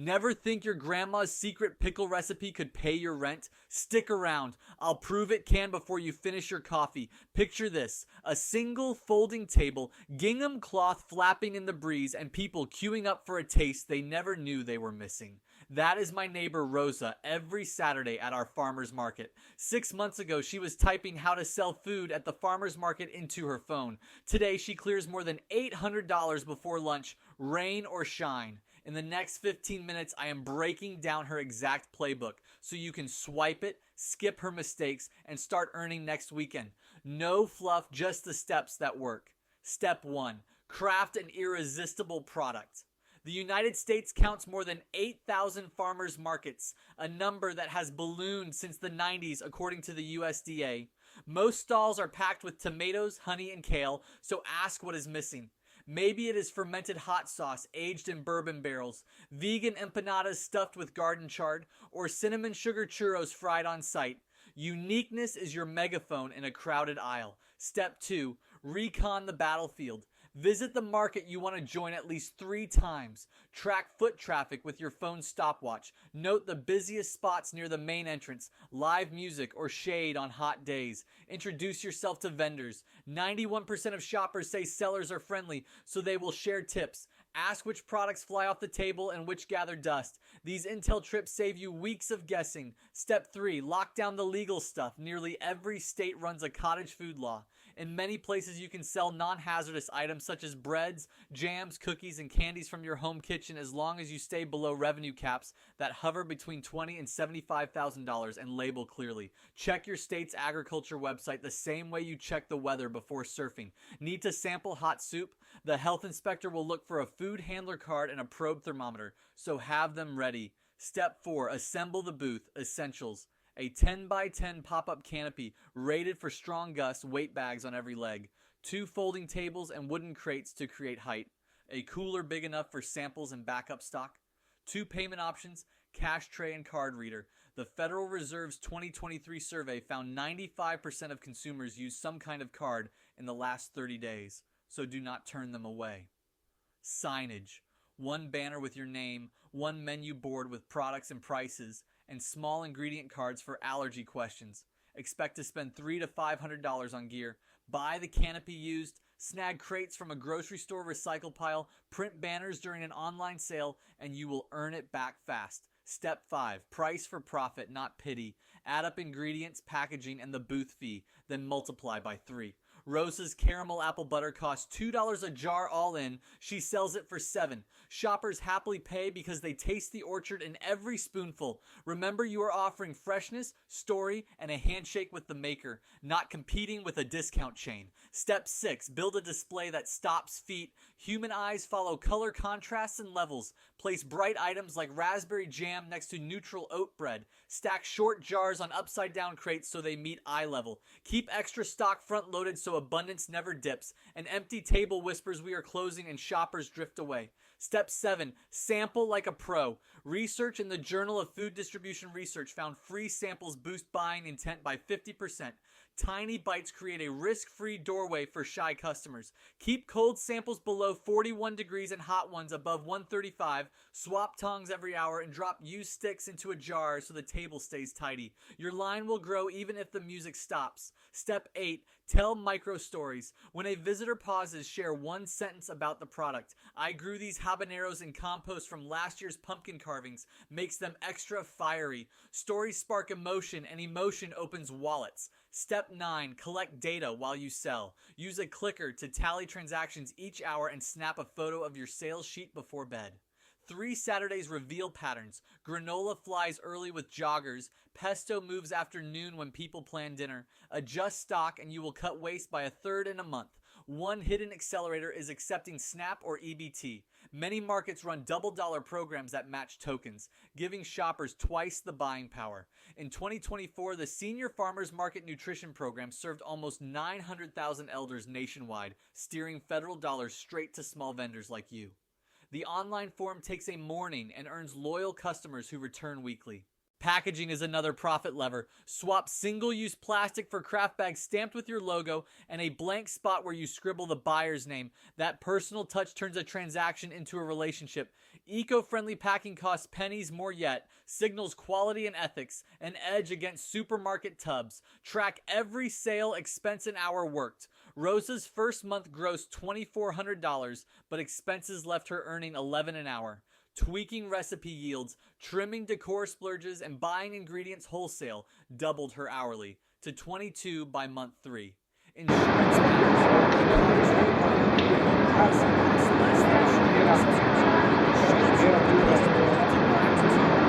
Never think your grandma's secret pickle recipe could pay your rent? Stick around. I'll prove it can before you finish your coffee. Picture this: a single folding table, gingham cloth flapping in the breeze, and people queuing up for a taste they never knew they were missing. That is my neighbor Rosa every Saturday at our farmer's market. 6 months ago, she was typing how to sell food at the farmer's market into her phone. Today, she clears more than $800 before lunch, rain or shine. In the next 15 minutes, I am breaking down her exact playbook so you can swipe it, skip her mistakes, and start earning next weekend. No fluff, just the steps that work. Step 1. Craft an irresistible product. The United States counts more than 8,000 farmers markets, a number that has ballooned since the 90s according to the USDA. Most stalls are packed with tomatoes, honey, and kale, so ask what is missing. Maybe it is fermented hot sauce aged in bourbon barrels, vegan empanadas stuffed with garden chard, or cinnamon sugar churros fried on site. Uniqueness is your megaphone in a crowded aisle. Step 2. Recon the battlefield. Visit the market you want to join at least 3 times. Track foot traffic with your phone's stopwatch. Note the busiest spots near the main entrance, live music or shade on hot days. Introduce yourself to vendors. 91% of shoppers say sellers are friendly, so they will share tips. Ask which products fly off the table and which gather dust. These intel trips save you weeks of guessing. Step 3. Lock down the legal stuff. Nearly every state runs a cottage food law. In many places, you can sell non-hazardous items such as breads, jams, cookies, and candies from your home kitchen as long as you stay below revenue caps that hover between $20,000 and $75,000 and label clearly. Check your state's agriculture website the same way you check the weather before surfing. Need to sample hot soup? The health inspector will look for a food handler card and a probe thermometer, so have them ready. Step 4. Assemble the booth. Essentials. A 10 by 10 pop-up canopy rated for strong gusts, weight bags on every leg. 2 folding tables and wooden crates to create height. A cooler big enough for samples and backup stock. 2 payment options, cash tray and card reader. The Federal Reserve's 2023 survey found 95% of consumers use some kind of card in the last 30 days, so do not turn them away. Signage. 1 banner with your name, 1 menu board with products and prices, and small ingredient cards for allergy questions. Expect to spend $300 to $500 on gear. Buy the canopy used, snag crates from a grocery store recycle pile, print banners during an online sale, and you will earn it back fast. Step 5. Price for profit, not pity. Add up ingredients, packaging, and the booth fee, then multiply by 3. Rosa's caramel apple butter costs $2 a jar all in. She sells it for $7. Shoppers happily pay because they taste the orchard in every spoonful. Remember, you are offering freshness, story, and a handshake with the maker, not competing with a discount chain. Step 6. Build a display that stops feet. Human eyes follow color contrasts and levels. Place bright items like raspberry jam next to neutral oat bread. Stack short jars on upside down crates so they meet eye level. Keep extra stock front loaded so abundance never dips. An empty table whispers we are closing and shoppers drift away. Step 7. Sample like a pro. Research in the Journal of Food Distribution Research found free samples boost buying intent by 50%. Tiny bites create a risk-free doorway for shy customers. Keep cold samples below 41 degrees and hot ones above 135. Swap tongs every hour and drop used sticks into a jar so the table stays tidy. Your line will grow even if the music stops. Step 8. Tell micro stories. When a visitor pauses, share 1 sentence about the product. I grew these habaneros in compost from last year's pumpkin carvings. Makes them extra fiery. Stories spark emotion, and emotion opens wallets. Step 9. Collect data while you sell. Use a clicker to tally transactions each hour and snap a photo of your sales sheet before bed. 3 Saturdays reveal patterns. Granola flies early with joggers. Pesto moves after noon when people plan dinner. Adjust stock and you will cut waste by 1/3 in a month. One hidden accelerator is accepting SNAP or EBT. Many markets run double-dollar programs that match tokens, giving shoppers twice the buying power. In 2024, the Senior Farmers Market Nutrition Program served almost 900,000 elders nationwide, steering federal dollars straight to small vendors like you. The online form takes a morning and earns loyal customers who return weekly. Packaging is another profit lever. Swap single-use plastic for craft bags stamped with your logo and a blank spot where you scribble the buyer's name. That personal touch turns a transaction into a relationship. Eco-friendly packing costs pennies more yet, signals quality and ethics, an edge against supermarket tubs. Track every sale, expense, and hour worked. Rosa's first month grossed $2,400, but expenses left her earning $11 an hour. Tweaking recipe yields, trimming decor splurges, and buying ingredients wholesale doubled her hourly to $22 by month 3. Insurance matters. A cottage food writer policy costs less than a streaming subscription and shields you from the customer needs and gratitude.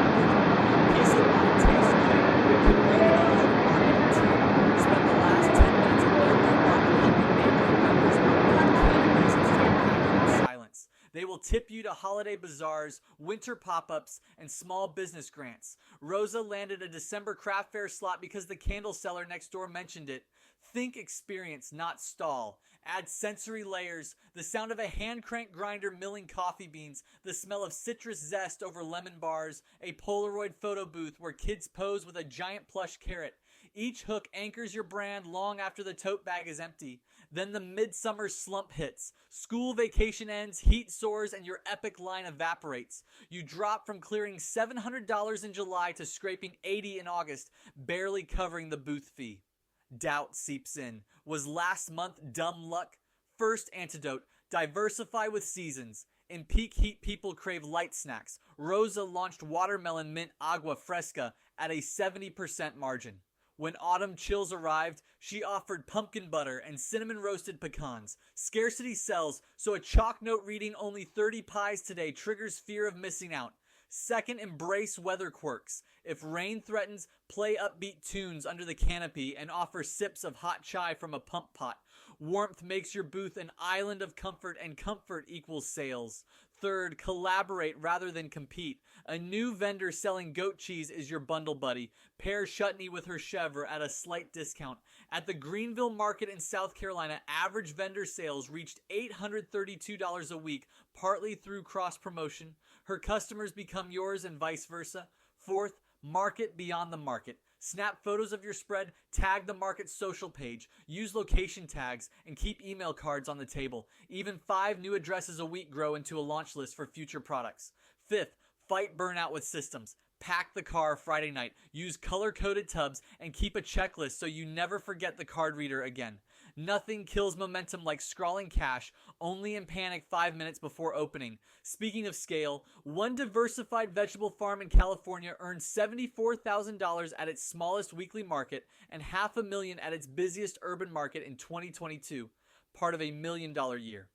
Peace of mind tastes good. Community is your marketing team. Spend the last 10 minutes of every market helping neighboring members build canopies instead of packing in silence. They will tip you to holiday bazaars, winter pop-ups, and small business grants. Rosa landed a December craft fair slot because the candle seller next door mentioned it. Think experience, not stall. Add sensory layers, the sound of a hand-crank grinder milling coffee beans, the smell of citrus zest over lemon bars, a Polaroid photo booth where kids pose with a giant plush carrot. Each hook anchors your brand long after the tote bag is empty. Then the midsummer slump hits. School vacation ends, heat soars, and your epic line evaporates. You drop from clearing $700 in July to scraping $80 in August, barely covering the booth fee. Doubt seeps in. Was last month dumb luck? First antidote, diversify with seasons. In peak heat, people crave light snacks. Rosa launched watermelon mint agua fresca at a 70% margin. When autumn chills arrived, she offered pumpkin butter and cinnamon roasted pecans. Scarcity sells, so a chalk note reading only 30 pies today triggers fear of missing out. Second, embrace weather quirks. If rain threatens, play upbeat tunes under the canopy and offer sips of hot chai from a pump pot. Warmth makes your booth an island of comfort, and comfort equals sales. Third, collaborate rather than compete. A new vendor selling goat cheese is your bundle buddy. Pair chutney with her chèvre at a slight discount. At the Greenville Market in South Carolina, average vendor sales reached $832 a week, partly through cross-promotion. Her customers become yours and vice versa. Fourth, market beyond the market. Snap photos of your spread, tag the market's social page, use location tags, and keep email cards on the table. Even 5 new addresses a week grow into a launch list for future products. Fifth, fight burnout with systems. Pack the car Friday night, use color-coded tubs, and keep a checklist so you never forget the card reader again. Nothing kills momentum like scrawling cash, only in panic 5 minutes before opening. Speaking of scale, one diversified vegetable farm in California earned $74,000 at its smallest weekly market and $500,000 at its busiest urban market in 2022, part of a $1 million year.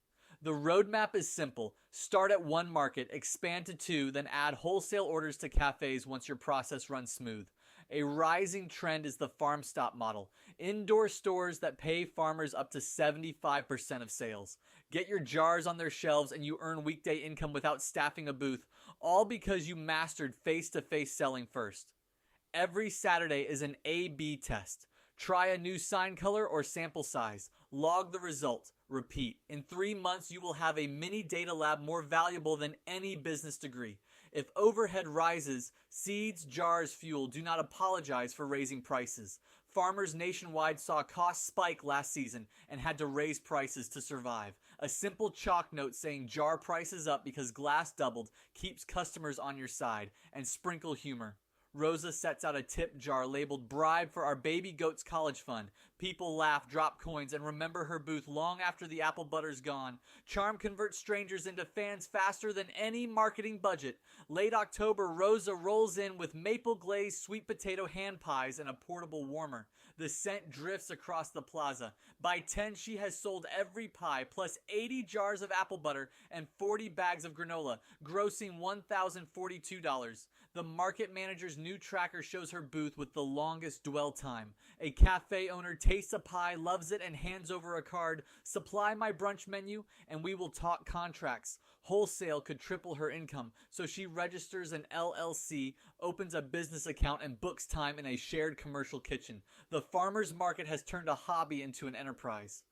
The roadmap is simple. Start at 1 market, expand to 2, then add wholesale orders to cafes once your process runs smooth. A rising trend is the farm stop model. Indoor stores that pay farmers up to 75% of sales. Get your jars on their shelves and you earn weekday income without staffing a booth, all because you mastered face-to-face selling first. Every Saturday is an A/B test. Try a new sign color or sample size. Log the result. Repeat. In 3 months, you will have a mini data lab more valuable than any business degree. If overhead rises, seeds, jars, fuel, do not apologize for raising prices. Farmers nationwide saw costs spike last season and had to raise prices to survive. A simple chalk note saying jar prices up because glass doubled keeps customers on your side, and sprinkle humor. Rosa sets out a tip jar labeled bribe for our baby goat's college fund. People laugh, drop coins, and remember her booth long after the apple butter's gone. Charm converts strangers into fans faster than any marketing budget. Late October, Rosa rolls in with maple glazed sweet potato hand pies and a portable warmer. The scent drifts across the plaza. By 10, she has sold every pie, plus 80 jars of apple butter and 40 bags of granola, grossing $1,042. The market manager's new tracker shows her booth with the longest dwell time. A cafe owner tastes a pie, loves it, and hands over a card. Supply my brunch menu, and we will talk contracts. Wholesale could triple her income, so she registers an LLC, opens a business account, and books time in a shared commercial kitchen. The farmer's market has turned a hobby into an enterprise.